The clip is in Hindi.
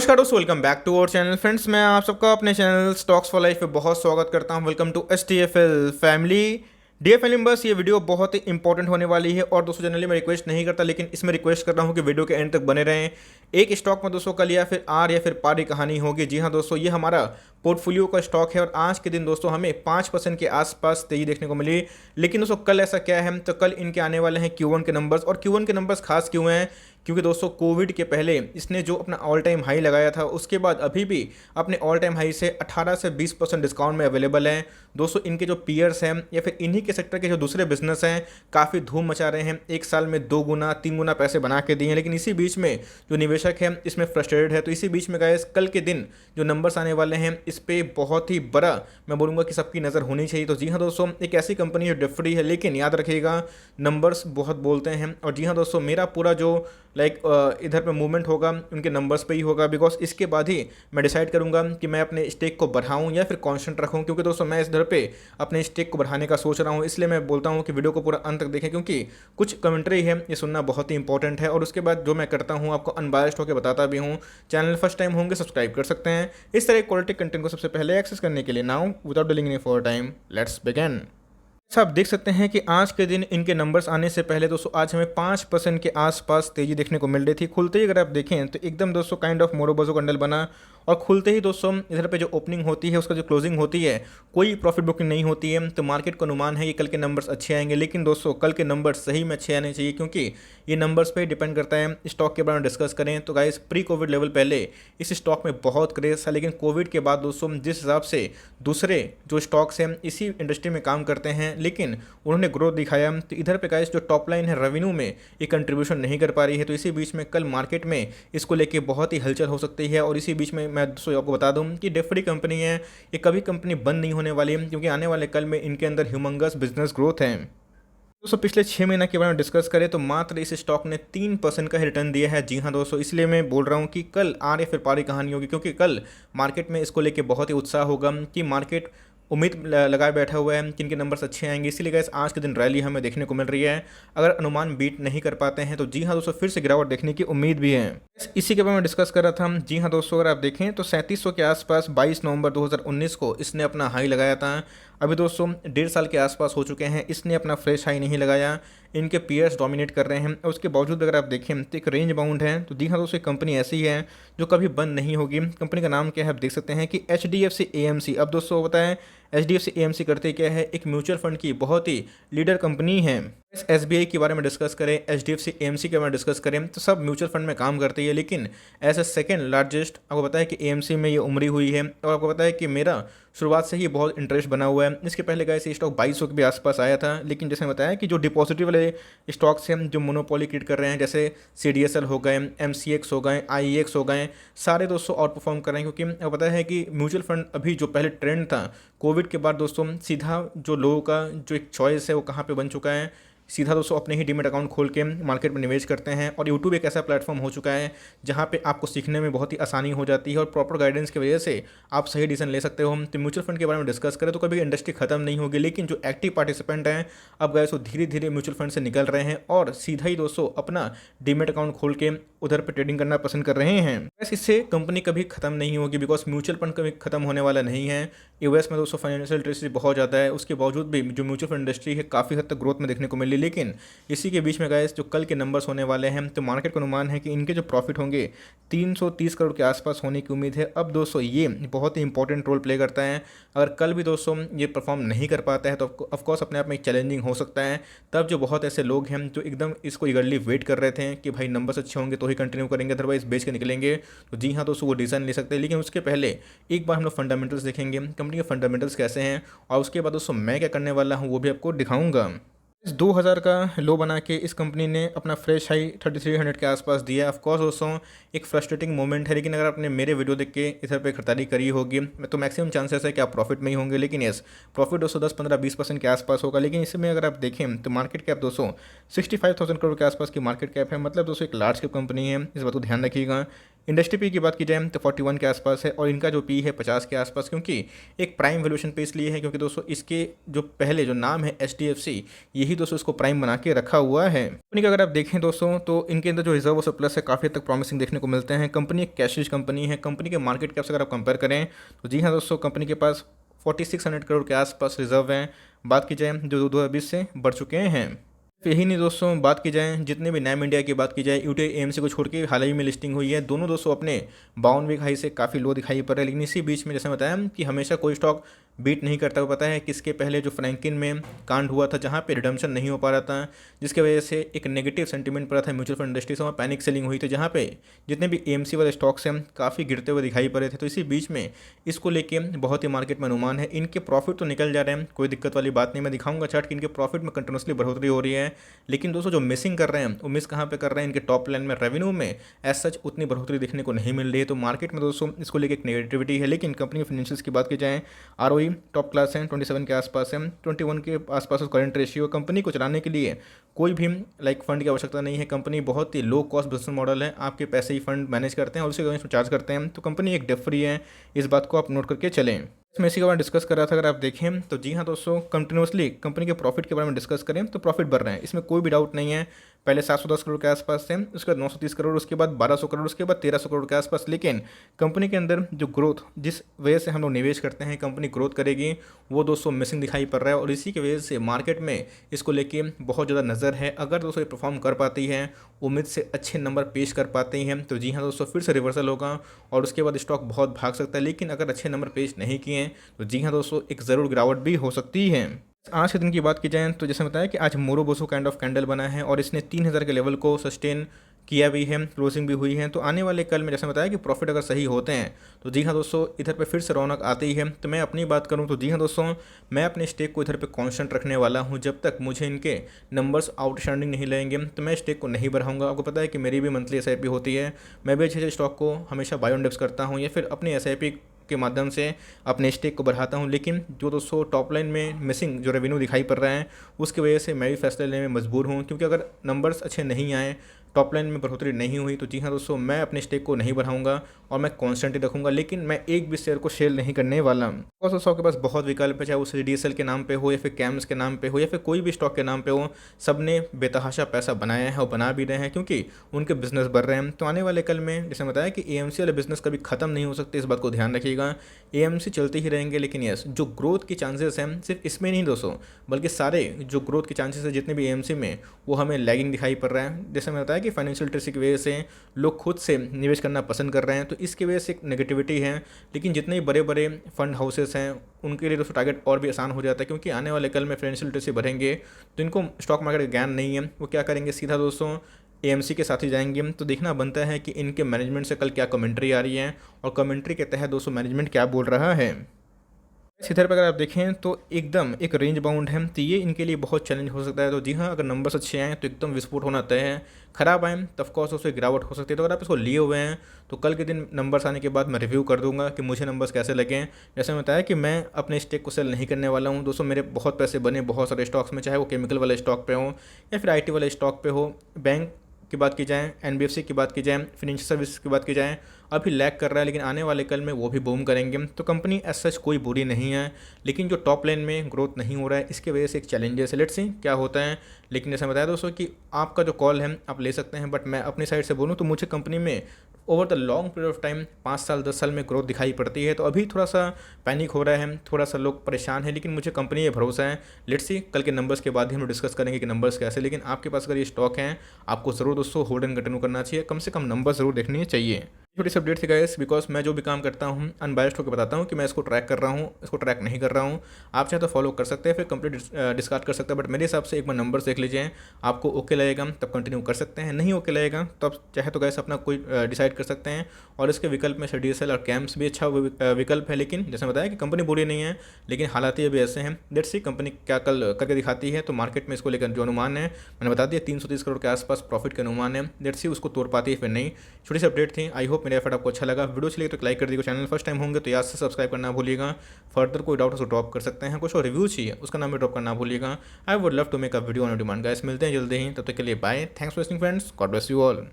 नमस्कार दोस्तों, welcome back to our channel friends. मैं आप सबका अपने चैनल स्टॉक्स फॉर लाइफ पे बहुत स्वागत करता हूं। Welcome to STFL family. Dear family members, ये वीडियो बहुत ही इंपॉर्टेंट होने वाली है और दोस्तों जनरली मैं रिक्वेस्ट नहीं करता, लेकिन इसमें रिक्वेस्ट कर रहा हूं कि वीडियो के एंड तक बने रहें। एक स्टॉक में दोस्तों कल या फिर आर या फिर पार की कहानी होगी। जी हाँ दोस्तों, ये हमारा पोर्टफोलियो का स्टॉक है और आज के दिन दोस्तों हमें 5% के आसपास तेजी देखने को मिली। लेकिन दोस्तों कल ऐसा क्या है, तो कल इनके आने वाले हैं Q1 के नंबर्स। और Q1 के नंबर्स खास क्यों हैं? क्योंकि दोस्तों कोविड के पहले इसने जो अपना ऑल टाइम हाई लगाया था, उसके बाद अभी भी अपने ऑल टाइम हाई से 18 से 20% डिस्काउंट में अवेलेबल हैं। दोस्तों इनके जो पीयर्स हैं या फिर इन्हीं के सेक्टर के जो दूसरे बिजनेस हैं, काफ़ी धूम मचा रहे हैं। एक साल में 2 गुना 3 गुना पैसे बना के दिए हैं। लेकिन इसी बीच में जो निवेशक है इसमें फ्रस्ट्रेटेड है। तो इसी बीच में गाइस, कल के दिन जो नंबर्स आने वाले हैं इस पर बहुत ही बड़ा मैं बोलूँगा कि सबकी नज़र होनी चाहिए। तो जी हाँ दोस्तों, एक ऐसी कंपनी जो डिफ फ्री है, लेकिन याद रखिएगा नंबर्स बहुत बोलते हैं। और जी हाँ दोस्तों, मेरा पूरा जो इधर पे मूवमेंट होगा उनके नंबर्स पे ही होगा, बिकॉज इसके बाद ही मैं डिसाइड करूंगा कि मैं अपने स्टेक को बढ़ाऊं या फिर कांस्टेंट रखूं। क्योंकि दोस्तों मैं इधर पे अपने स्टेक को बढ़ाने का सोच रहा हूं, इसलिए मैं बोलता हूं कि वीडियो को पूरा अंत तक देखें, क्योंकि कुछ कमेंट्री है ये सुनना बहुत ही इंपॉर्टेंट है। और उसके बाद जो मैं करता हूँ आपको अनबायस्ड होकर बताता भी हूँ। चैनल फर्स्ट टाइम होंगे सब्सक्राइब कर सकते हैं इस तरह क्वालिटी कंटेंट को सबसे पहले एक्सेस करने के लिए। Now without dealing any for time, let's begin. आप देख सकते हैं कि आज के दिन इनके नंबर्स आने से पहले दोस्तों आज हमें 5% के आसपास तेजी देखने को मिल रही थी। खुलते ही अगर आप देखें तो एकदम दोस्तों काइंड ऑफ मोरोबोजो कैंडल बना, और खुलते ही दोस्तों इधर पे जो ओपनिंग होती है उसका जो क्लोजिंग होती है कोई प्रॉफिट बुकिंग नहीं होती है। तो मार्केट का अनुमान है कि कल के नंबर्स अच्छे आएंगे। लेकिन दोस्तों कल के नंबर्स सही में अच्छे आने चाहिए, क्योंकि ये नंबर्स पे डिपेंड करता है। स्टॉक के बारे में डिस्कस करें तो गाइस, प्री कोविड लेवल पहले इस स्टॉक में बहुत क्रेज था, लेकिन कोविड के बाद दोस्तों जिस हिसाब से दूसरे जो स्टॉक्स हैं इसी इंडस्ट्री में काम करते हैं लेकिन उन्होंने ग्रोथ दिखाया, तो इधर पे गाइस जो टॉप लाइन है रेवेन्यू में ये कंट्रीब्यूशन नहीं कर पा रही है। तो इसी बीच में कल मार्केट में इसको लेके बहुत ही हलचल हो सकती है। और इसी बीच में मैं दोस्तों आपको बता दूं कि डेफरी कंपनी है, ये कभी कंपनी बंद नहीं होने वाली है, क्योंकि आने वाले कल में इनके अंदर ह्यूमंगस बिजनेस ग्रोथ है। दोस्तों पिछले 6 महीने के बारे में डिस्कस करें तो मात्र इस स्टॉक ने 3% का रिटर्न दिया है। जी हाँ दोस्तों, इसलिए मैं बोल रहा हूँ कि कल आर या फिर पारी कहानी होगी, क्योंकि कल मार्केट में इसको लेके बहुत ही उत्साह होगा कि मार्केट उम्मीद लगाए बैठा हुआ है कि इनके नंबर्स अच्छे आएंगे। इसीलिए गाइस आज के दिन रैली हमें देखने को मिल रही है। अगर अनुमान बीट नहीं कर पाते हैं तो जी हाँ दोस्तों फिर से गिरावट देखने की उम्मीद भी है। इसी के बारे में डिस्कस कर रहा था। जी हाँ दोस्तों, अगर आप देखें तो 3700 के आसपास 22 नवंबर 2019 को इसने अपना हाई लगाया था। अभी दोस्तों 1.5 साल के आसपास हो चुके हैं, इसने अपना फ्रेश हाई नहीं लगाया। इनके पीयर्स डोमिनेट कर रहे हैं और उसके बावजूद अगर आप देखें तो एक रेंज बाउंड है। तो जी हाँ दोस्तों, कंपनी ऐसी है जो कभी बंद नहीं होगी। कंपनी का नाम क्या है आप देख सकते हैं कि HDFC AMC। अब दोस्तों बताएं HDFC AMC करते क्या है, एक म्यूचुअल फंड की बहुत ही लीडर कंपनी है। SBI के बारे में डिस्कस करें, HDFC AMC के बारे में डिस्कस करें तो सब म्यूचुअल फंड में काम करती है। लेकिन एज ए सेकेंड लार्जेस्ट आपको पता है कि AMC में ये उमरी हुई है। और आपको पता है कि मेरा शुरुआत से ही बहुत इंटरेस्ट बना हुआ है। इसके पहले गए स्टॉक 2200 के भी आसपास आया था, लेकिन जैसे बताया कि जो डिपॉजिटरी वाले स्टॉक्स हैं जो मोनोपोली क्रिएट कर रहे हैं, जैसे CDSL हो गए, MCX हो गए, IEX हो गए, सारे दोस्तों आउट परफॉर्म कर रहे हैं। क्योंकि आपको पता है कि म्यूचुअल फंड अभी जो पहले ट्रेंड था कोविड के बाद दोस्तों, सीधा जो लोगों का जो एक चॉइस है वो कहाँ पे बन चुका है, सीधा दोस्तों अपने ही डीमेट अकाउंट खोल के मार्केट में निवेश करते हैं। और यूट्यूब एक ऐसा प्लेटफॉर्म हो चुका है जहां पे आपको सीखने में बहुत ही आसानी हो जाती है और प्रॉपर गाइडेंस की वजह से आप सही डिसीजन ले सकते हो। तो म्यूचुअल फंड के बारे में डिस्कस करें तो कभी इंडस्ट्री खत्म नहीं होगी, लेकिन जो एक्टिव पार्टिसिपेंट हैं अब गए सो धीरे धीरे म्यूचुअल फंड से निकल रहे हैं और सीधा ही दोस्तों अपना डीमेट अकाउंट खोल के उधर पर ट्रेडिंग करना पसंद कर रहे हैं। बस इससे कंपनी कभी खत्म नहीं होगी, बिकॉज म्यूचुअल फंड कभी खत्म होने वाला नहीं है। यूएस में दोस्तों फाइनेंशियल लिटरेसी बहुत ज़्यादा है, उसके बावजूद भी जो म्यूचुअल फंड इंडस्ट्री है काफ़ी हद तक ग्रोथ में देखने को मिली। लेकिन इसी के बीच में गाइस जो कल के नंबर्स होने वाले हैं, तो मार्केट का अनुमान है कि इनके जो प्रॉफिट होंगे 330 करोड़ के आसपास होने की उम्मीद है। अब दोस्तों ये बहुत ही इंपॉर्टेंट रोल प्ले करता है। अगर कल भी दोस्तों ये परफॉर्म नहीं कर पाता है तो ऑफकोर्स अपने आप में एक चैलेंजिंग हो सकता है। तब जो बहुत ऐसे लोग हैं जो एकदम इसको ईगरली वेट कर रहे थे कि भाई नंबर्स अच्छे होंगे तो ही कंटिन्यू करेंगे, अदरवाइज बेच के निकलेंगे, तो जी हाँ दोस्तों वो डिसीजन ले सकते हैं। लेकिन उसके पहले एक बार हम लोग फंडामेंटल्स देखेंगे, कंपनी के फंडामेंटल्स कैसे हैं, और उसके बाद दोस्तों मैं क्या करने वाला हूँ वो भी आपको दिखाऊंगा। इस 2000 का लो बना के इस कंपनी ने अपना फ्रेश हाई 3300 के आसपास दिया। ऑफकोर्स दोस्तों एक फ्रस्ट्रेटिंग मोमेंट है, लेकिन अगर आपने मेरे वीडियो देख के इधर पे खरीदारी करी होगी तो मैक्सिमम चांसेस है कि आप प्रॉफिट में ही होंगे। लेकिन यस, प्रॉफिट दोस्तों 10-15-20% के आसपास होगा। लेकिन इसमें अगर आप देखें तो मार्केट कैप दोस्तों 65,000 करोड़ के आसपास की मार्केट कैप है। मतलब दोस्तों एक लार्ज कैप कंपनी है, इस बात को ध्यान रखिएगा। इंडस्ट्री पी की बात की जाए तो 41 के आसपास है और इनका जो पी है 50 के आसपास, क्योंकि एक प्राइम वैल्यूएशन पे इसलिए है क्योंकि दोस्तों इसके जो पहले जो नाम है HDFC, यही ही दोस्तों इसको प्राइम बना के रखा हुआ है। कंपनी का अगर आप देखें दोस्तों तो इनके अंदर जो रिजर्व और सरप्लस है काफ़ी हद तक प्रॉमिसिंग देखने को मिलते हैं। कंपनी एक कैशिश कंपनी है। कंपनी के मार्केट कैप से अगर आप कंपेयर करें तो जी हाँ दोस्तों, कंपनी के पास 4600 करोड़ के आसपास रिजर्व हैं। बात की जाए जो 2020 से बढ़ चुके हैं। यही नहीं दोस्तों, बात की जाए जितने भी नैम इंडिया की बात की जाए, यूटी एएमसी को छोड़ के हाल ही में लिस्टिंग हुई है। दोनों दोस्तों अपने 52वीं हाई से काफ़ी लो दिखाई पड़ रहे हैं। लेकिन इसी बीच में जैसे बताया कि हमेशा कोई स्टॉक बीट नहीं करता हुआ पता है किसके पहले जो फ्रैंकिन में कांड हुआ था जहां पे रिडम्पशन नहीं हो पा रहा था, जिसकी वजह से एक नेगेटिव सेंटीमेंट पड़ा था म्यूचुअल फंड इंडस्ट्री से, वहाँ पैनिक सेलिंग हुई थी जहां पे जितने भी एएमसी वाले स्टॉक्स हैं काफ़ी गिरते हुए दिखाई पड़ रहे थे। तो इसी बीच में इसको लेके बहुत ही मार्केट में अनुमान है इनके प्रॉफिट तो निकल जा रहे हैं, कोई दिक्कत वाली बात नहीं। मैं दिखाऊंगा चार्ट कि इनके प्रॉफिट में कंटिन्यूसली बढ़ोतरी हो रही है। लेकिन दोस्तों जो मिसिंग कर रहे हैं वो मिस कहाँ पे कर रहे हैं, इनके टॉप लाइन में रेवेन्यू में एज सच उतनी बढ़ोतरी देखने को नहीं मिल रही है। तो मार्केट में दोस्तों इसको लेकर एक नेगेटिविटी है। लेकिन कंपनी के फाइनेंशियल्स की बात की जाए, आरओई टॉप क्लास है, 27 के आसपास है, 21 के आसपास करंट रेशियो। कंपनी को चलाने के लिए कोई भी फंड की आवश्यकता नहीं है। कंपनी बहुत ही लो कॉस्ट बिजनेस मॉडल है, आपके पैसे ही फंड मैनेज करते हैं और उसे चार्ज करते हैं। तो कंपनी एक डेट फ्री है, इस बात को आप नोट करके चलें। इसमें इसी के बारे में डिस्कस कर रहा था। अगर आप देखें तो जी हाँ दोस्तों, कंटिन्यूसली कंपनी के प्रॉफिट के बारे में डिस्कस करें तो प्रॉफिट बढ़ रहे हैं, इसमें कोई भी डाउट नहीं है। पहले 710 करोड़ के आसपास थे, उसके बाद 930 करोड़, उसके बाद 1200 करोड़, उसके बाद 1300 करोड़ के आसपास। लेकिन कंपनी के अंदर जो ग्रोथ जिस वजह से हम लोग निवेश करते हैं कंपनी ग्रोथ करेगी, वो दोस्तों मिसिंग दिखाई पड़ रहा है। और इसी की वजह से मार्केट में इसको लेके बहुत ज़्यादा नज़र है। अगर दोस्तों ये परफॉर्म कर पाती है, उम्मीद से अच्छे नंबर पेश कर पाते हैं, तो जी हाँ दोस्तों फिर से रिवर्सल होगा और उसके बाद स्टॉक बहुत भाग सकता है। लेकिन अगर अच्छे नंबर पेश नहीं किए तो जी हाँ दोस्तों एक ज़रूर गिरावट भी हो सकती है। आज के दिन की बात की जाए तो जैसे बताया कि आज मोरोबोसो काइंड ऑफ कैंडल बना है और इसने 3000 के लेवल को सस्टेन किया भी है, क्लोजिंग भी हुई है। तो आने वाले कल में जैसे बताया कि प्रॉफिट अगर सही होते हैं तो जी हाँ दोस्तों इधर पे फिर से रौनक आती है। तो मैं अपनी बात करूँ तो जी हाँ दोस्तों, मैं अपने स्टेक को इधर पे कांस्टेंट रखने वाला हूँ। जब तक मुझे इनके नंबर्स आउटस्टैंडिंग नहीं लगेंगे तो मैं स्टेक को नहीं बढ़ाऊंगा। आपको पता है कि मेरी भी मंथली एसआईपी होती है, मैं भी अच्छे अच्छे स्टॉक को हमेशा बाय ऑन डिप्स करता हूँ या फिर अपनी एसआईपी के माध्यम से अपने स्टेक को बढ़ाता हूं। लेकिन जो दोस्तों टॉप लाइन में मिसिंग जो रेवेन्यू दिखाई पड़ रहा है उसकी वजह से मैं भी फैसले लेने में मजबूर हूं, क्योंकि अगर नंबर्स अच्छे नहीं आए, टॉप लाइन में बढ़ोतरी नहीं हुई तो जी हाँ दोस्तों मैं अपने स्टेक को नहीं बढ़ाऊंगा और मैं कॉन्स्टेंट ही रखूंगा। लेकिन मैं एक भी शेयर को सेल नहीं करने वाला। दोस्तों स्टॉक के पास बहुत विकल्प है, चाहे वो CDSL के नाम पे हो या फिर कैम्स के नाम पे हो या फिर कोई भी स्टॉक के नाम पे हो, सब ने बेतहाशा पैसा बनाया है और बना भी रहे हैं क्योंकि उनके बिजनेस बढ़ रहे हैं। तो आने वाले कल में जैसे बताया कि AMC वाले बिजनेस कभी खत्म नहीं हो सकते, इस बात को ध्यान रखिएगा। AMC चलते ही रहेंगे। लेकिन यस, जो ग्रोथ की चांसेस हैं सिर्फ इसमें नहीं दोस्तों, बल्कि सारे जो ग्रोथ के चांसेस है जितने भी AMC में, वो हमें लैगिंग दिखाई पड़ रहा है। जैसे मैंने बताया कि फाइनेंशियल लिटरेसी की वजह से लोग खुद से निवेश करना पसंद कर रहे हैं, तो इसकी वजह से एक नेगेटिविटी है। लेकिन जितने बड़े बड़े फंड हाउसेस हैं उनके लिए दोस्तों टारगेट और भी आसान हो जाता है, क्योंकि आने वाले कल में फाइनेंशियल लिटरेसी बढ़ेंगे तो इनको स्टॉक मार्केट का ज्ञान नहीं है। वो क्या करेंगे, सीधा दोस्तों AMC के साथ ही जाएंगे। तो देखना बनता है कि इनके मैनेजमेंट से कल क्या कमेंट्री आ रही है और कमेंट्री के तहत दोस्तों मैनेजमेंट क्या बोल रहा है। इस इधर पर अगर आप देखें तो एकदम एक रेंज बाउंड है, तो ये इनके लिए बहुत चैलेंज हो सकता है। तो जी हाँ, अगर नंबर्स अच्छे आएँ तो एकदम विस्फोट होना तय है, खराब आए तो ऑफकोर्स उससे गिरावट हो सकती है। तो अगर आप इसको लिए हुए हैं तो कल के दिन नंबर्स आने के बाद मैं रिव्यू कर दूंगा कि मुझे नंबर्स कैसे लगें। जैसे मैं बताया कि मैं अपने स्टेक को सेल नहीं करने वाला हूँ दोस्तों। मेरे बहुत पैसे बने बहुत सारे स्टॉक्स में, चाहे वो केमिकल वाले स्टॉक पे हो या फिर IT वाले स्टॉक पे हो, बैंक की बात की जाए, NBFC की बात की जाए, फाइनेंशियल सर्विस की बात की जाए, अभी लैग कर रहा है लेकिन आने वाले कल में वो भी बूम करेंगे। तो कंपनी एज सच कोई बुरी नहीं है, लेकिन जो टॉप लाइन में ग्रोथ नहीं हो रहा है इसके वजह से एक चैलेंजेस है। लेट्स सी क्या होता है। लेकिन जैसे बताया दोस्तों कि आपका जो कॉल है आप ले सकते हैं, बट मैं अपनी साइड से बोलूँ तो मुझे कंपनी में over the long period of time 5 साल 10 साल में ग्रोथ दिखाई पड़ती है। तो अभी थोड़ा सा पैनिक हो रहा है, थोड़ा सा लोग परेशान हैं, लेकिन मुझे कंपनी में भरोसा है। लेट्स सी कल के नंबर्स के बाद ही हम डिस्कस करेंगे कि नंबर्स कैसे। लेकिन आपके पास अगर ये स्टॉक हैं आपको ज़रूर दोस्तों होल्ड एंड कंटिन्यू करना चाहिए, कम से कम नंबर ज़रूर देखनी चाहिए। छोटी सी अपडेट थी गाइस, बिकॉज मैं जो भी काम करता हूँ अनबायस्ड होकर बताता हूँ कि मैं इसको ट्रैक कर रहा हूँ, इसको ट्रैक नहीं कर रहा हूँ। आप चाहे तो फॉलो कर सकते हैं, फिर कंप्लीट डिस्कार्ड कर सकते हैं, बट मेरे हिसाब से एक बार नंबर्स देख लीजिए, आपको ओके लगेगा तब कंटिन्यू कर सकते हैं, नहीं ओके लगेगा तो आप चाहे तो गाइस अपना कोई डिसाइड कर सकते हैं। और इसके विकल्प में CDSL और कैम्स भी अच्छा विकल्प है। लेकिन जैसे बताया कि कंपनी बुरी नहीं है, लेकिन हालात ये भी ऐसे हैं। लेट्स सी कंपनी क्या कल करके दिखाती है। तो मार्केट में इसको लेकर जो अनुमान है मैंने बता दिया, 330 करोड़ के आसपास प्रॉफिट का अनुमान है। लेट्स सी उसको तोड़ पाती है फिर नहीं। छोटी सी अपडेट थी, आई होप मेरा एफर्ट आपको अच्छा लगा। वीडियो चलिए तो लाइक कर दीजिए, चैनल फर्स्ट टाइम होंगे तो याद से सब्सक्राइब करना भूलिएगा। फर्दर कोई डाउट उसको ड्रॉप कर सकते हैं, कुछ और रिव्यू चाहिए उसका नाम भी ड्रॉप करना भूलिएगा। I would love to make a video on demand guys. मिलते हैं जल्दी ही, तब तक के लिए bye, thanks for listening friends, God bless you all.